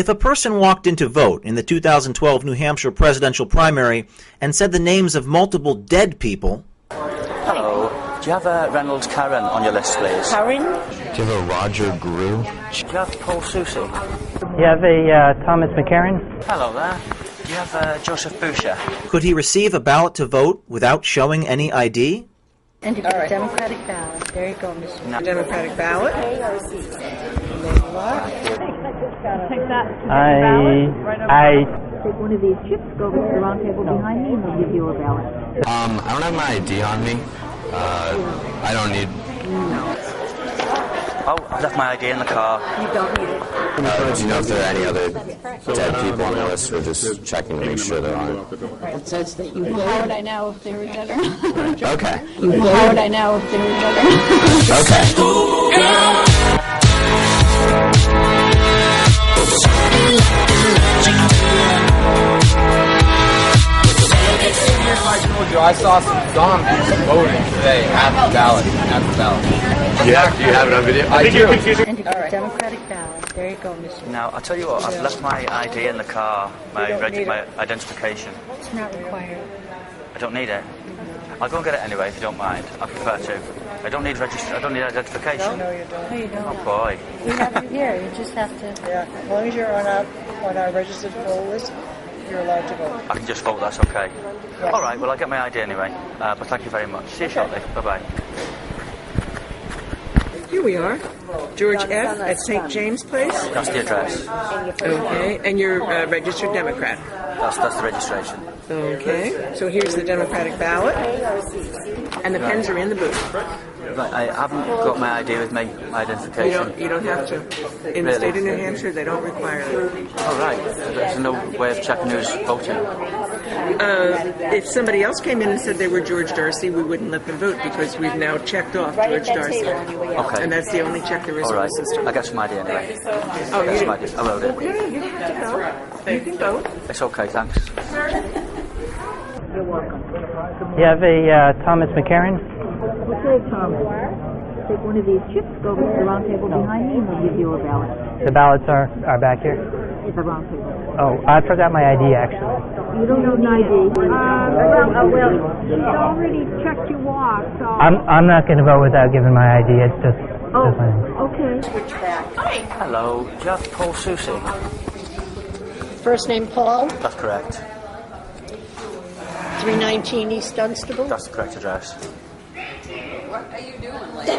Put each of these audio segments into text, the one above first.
If a person walked in to vote in the 2012 New Hampshire presidential primary and said the names of multiple dead people... Hello. Do you have a Reynolds Karen on your list, please? Karen? Do you have a Roger Grew? Do you have Paul Susie? You have a Thomas McCarran? Hello there. Do you have Joseph Boucher? Could he receive a ballot to vote without showing any ID? And to get a Democratic ballot. There you go, Mr. No. Democratic ballot. Take one of these chips, go over to the round table behind me, and we'll give you a ballot. I don't have my ID on me. I don't need... No. Oh, I left my ID in the car. You don't need it. Do you know if there are any other dead people on the list? We're just checking to make sure there aren't. It says that you voted. How would I know if they were dead or not? Okay. How would I know if they were dead or not? Okay. I told you I saw some zombies voting today at the ballot. Do you have it on video? I do. And to get a Democratic ballot. There you go, Mr. Now, I'll tell you what, I've left my ID in the car, my identification. It's not required. I don't need it. I'll go and get it anyway if you don't mind. I prefer to. I don't need identification. No, you don't. No, you don't. Oh boy. We have you here. You just have to... Yeah, as long as you're on our registered poll list, you're allowed to vote. I can just vote, that's okay. Yes. All right, well, I'll get my ID anyway. But thank you very much. See you shortly. Bye-bye. Here we are. George F. at St. James Place. That's the address. Okay, and you're a registered Democrat. That's the registration. Okay, so here's the Democratic ballot. And the pens are in the booth. Right, I haven't got my ID with me, my identification. You don't have to. In the state of New Hampshire, they don't require it. Oh, right. There's no way of checking who's voting. If somebody else came in and said they were George Darcy, we wouldn't let them vote because we've now checked off George Darcy. Okay. And that's the only check there is All on right. the system. I got some ID anyway. Oh, you I wrote it. Yeah, you have to go. You can vote. It's okay, thanks. You're welcome. You have a Thomas McCarran? Okay, Thomas. Take one of these chips, go over to the round table behind me, and we'll give you a ballot. The ballots are back here? It's a round table. Oh, I forgot my ID, actually. You don't need an ID. Well, he's already checked you off, so... I'm not going to vote without giving my ID. It's just... Okay. Switch back. Hello, do you have Paul Susie? First name Paul, That's correct. 319 East Dunstable. That's the correct address. What are you doing, lady?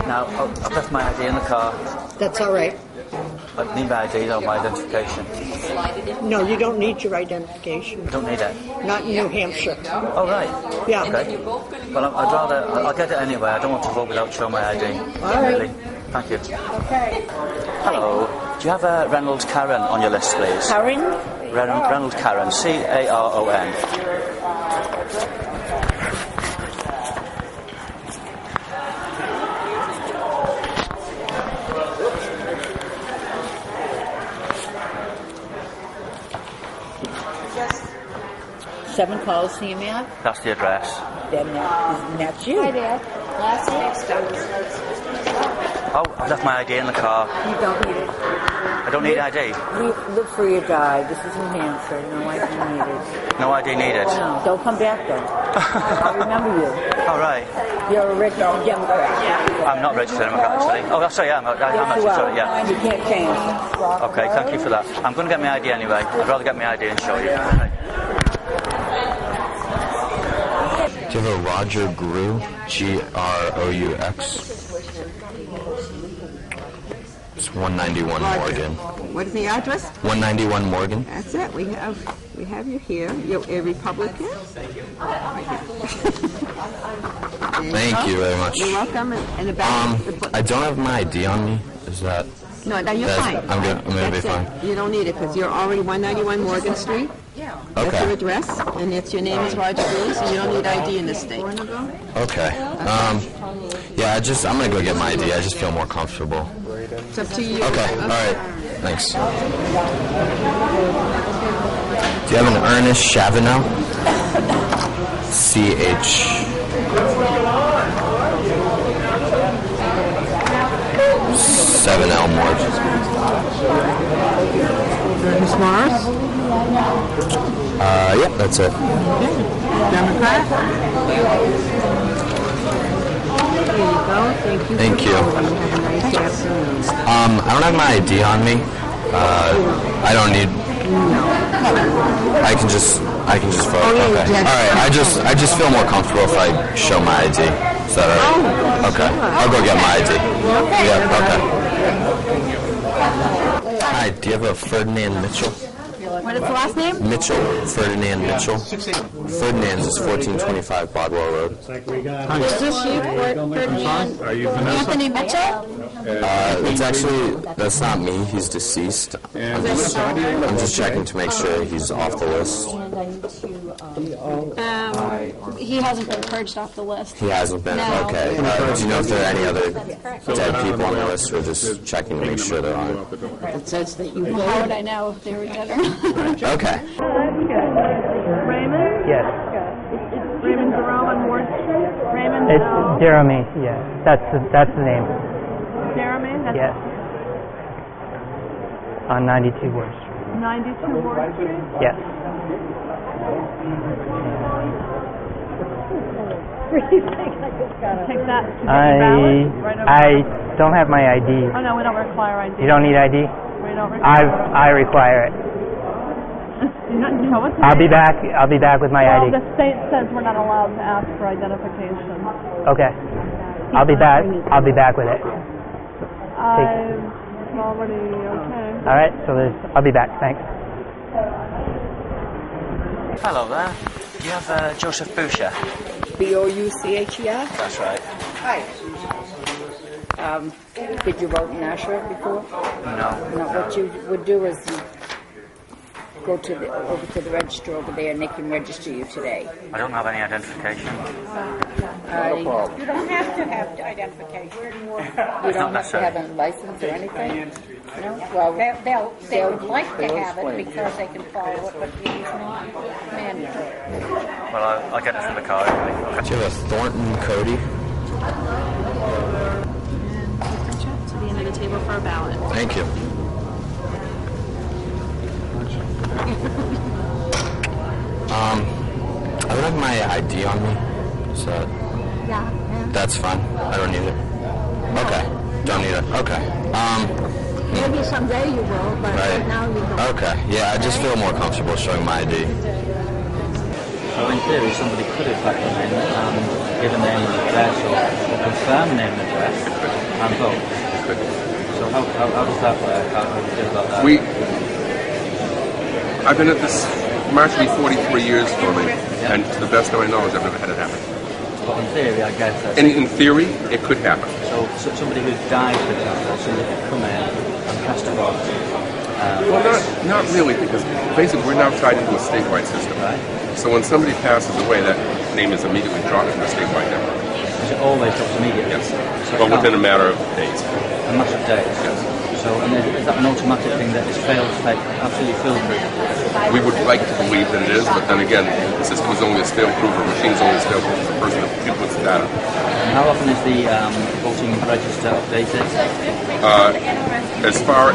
Now, I've left my ID in the car. That's all right. I need my ID, though, my identification. No, you don't need your identification. I don't need it. Not in New Hampshire. Oh, right. Yeah. Okay. Well, I'll get it anyway. I don't want to vote without showing my ID. All right. Really. Thank you. Okay. Hello. Do you have a Reynolds Karen on your list, please? Karen? Reynolds Karen. C-A-R-O-N. Seven Coliseum Ave. That's the address. Then that's you. Hi, Dad. Last name Stokes. Oh, I've left my ID in the car. You don't need it. I don't need ID. Look for your guide. This is New Hampshire. No ID needed. No ID needed. No, don't come back then. I remember you. All right. You're a registered Democrat. I'm not registered Democrat, actually. Oh, that's right, I'm actually sorry, yeah. You can't change. Okay, thank you for that. I'm going to get my ID anyway. I'd rather get my ID and show you. Okay. Do you have a Roger Grew? G-R-O-U-X? It's 191 Morgan. What is the address? 191 Morgan. That's it. We have you here. You're a Republican. Thank you very much. You're welcome. And the back. I don't have my ID on me. Is that... No, you're fine. I'm gonna be fine. You don't need it because you're already 191 Morgan Street. That's your address, and it's your name is Roger Grew, so you don't need ID in this state. Okay. Yeah, I'm gonna go get my ID. I just feel more comfortable. It's up to you. Okay. All right. Thanks. Do you have an Ernest Chavino? C-H. 7 Elmwood. Ms. Morris? Yep, that's it. Democrat? There you go. Thank you. Thank you. Have a nice afternoon. I don't have my ID on me. I don't need. No. I can just vote. Oh, yeah, Okay. yes. All right. I just feel more comfortable if I show my ID. Is that all right? Okay. I'll go get my ID. Yeah. Okay. Hi. Do you have a Ferdinand Mitchell? What is the last name? Mitchell. Ferdinand Mitchell. Ferdinand's is 1425 Bodwell Road. Is this you, Ferdinand? Anthony Mitchell? It's actually, that's not me. He's deceased. I'm just checking to make sure he's off the list. He hasn't been purged off the list. He hasn't been? No. Okay. Do you know if there are any other dead people on the list? We're just checking to make sure there aren't. It says that you How would I know if they were dead or not? Okay. Raymond? Yes. Raymond Jerome on Ward Street? Raymond It's Jerome? Jeremy. Yeah. That's the name. Jeremy? That's Yes. On 92 Ward Street. 92 Ward Street? Yes. Take that to get your I ballot? Right over don't have my ID. Oh, no, we don't require ID. You don't need ID? We don't require I require it. No, what's the I'll be name? back. I'll be back with my Well, ID. the state says we're not allowed to ask for identification. Okay. I'll be back. I'll be back with it. I've already, okay. All right. So I'll be back. Thanks. Hello there. Do you have Joseph Boucher? Boucher? That's right. Hi. Did you vote in Nashua before? No. No, what you would do is you go to over to the register over there and they can register you today. I don't have any identification. You don't have to have identification. You don't have to have a license or anything? No? Well, They would like to have it because they can follow it, but it's not mandatory. Well, I'll get it from the car anyway. Do you have a Thornton Cody? To the end of the table for a ballot. Thank you. I don't have my ID on me, so that's fine. I don't need it. Okay, don't need it. Okay. Maybe someday you will, but Right. now you don't. Okay. Yeah, I just feel more comfortable showing my ID. So in theory, somebody could have backed them in, given name and address or confirmed name and address and vote. So how does that work? How do you feel about that? I've been at this March will be 43 years for me, and to the best of my knowledge, I've never had it happen. But in theory, I guess that... In theory, it could happen. So somebody who died, for example, somebody could come in and cast a vote. Well, not really, because basically we're now tied into a statewide system. Right. So when somebody passes away, that name is immediately dropped from the statewide network. Is it always dropped immediately? Yes. So But within a matter of days. A matter of days? Yes. So and is that an automatic thing that is fail-safe, absolutely foolproof? We would like to believe that it is, but then again, the system is only as fail-proof, or machine's only as fail-proof as the person that inputs the data. And how often is the voting register updated? As far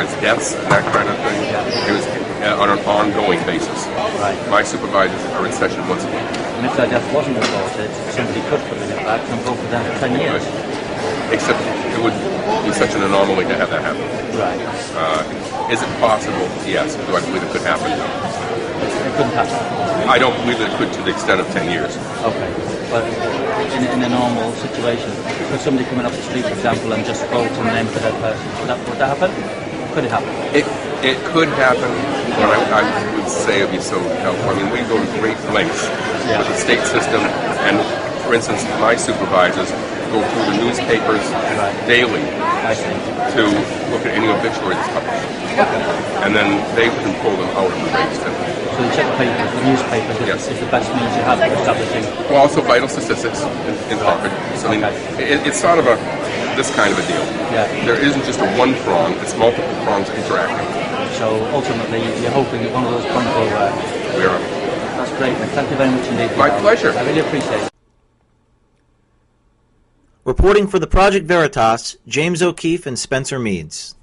as deaths and that kind of thing, it was on an ongoing basis. Right. My supervisors are in session once a week. And if their death wasn't reported, somebody could put in it back and vote for them for 10 years. Except it would be such an anomaly to have that happen. Right. Is it possible? Yes. Do I believe it could happen? No. It couldn't happen. I don't believe that it could to the extent of 10 years. Okay. But in a normal situation, could somebody come in off the street, for example, and just vote and name for that person? Would that happen? Could it happen? It could happen, but I would say it would be so helpful. I mean, we go to great lengths with the state system, and for instance, my supervisors go through the newspapers daily to look at any obituary that's published. And then they can pull them out of the register. So you check the papers, the newspapers is the best means you have for establishing. Well, also vital statistics in Harvard. So I mean, it's sort of this kind of a deal. Yeah. There isn't just a one prong, it's multiple prongs interacting. So ultimately, you're hoping that one of those prongs will work. We are. That's great. Thank you very much indeed. My pleasure. I really appreciate it. Reporting for the Project Veritas, James O'Keefe and Spencer Meads.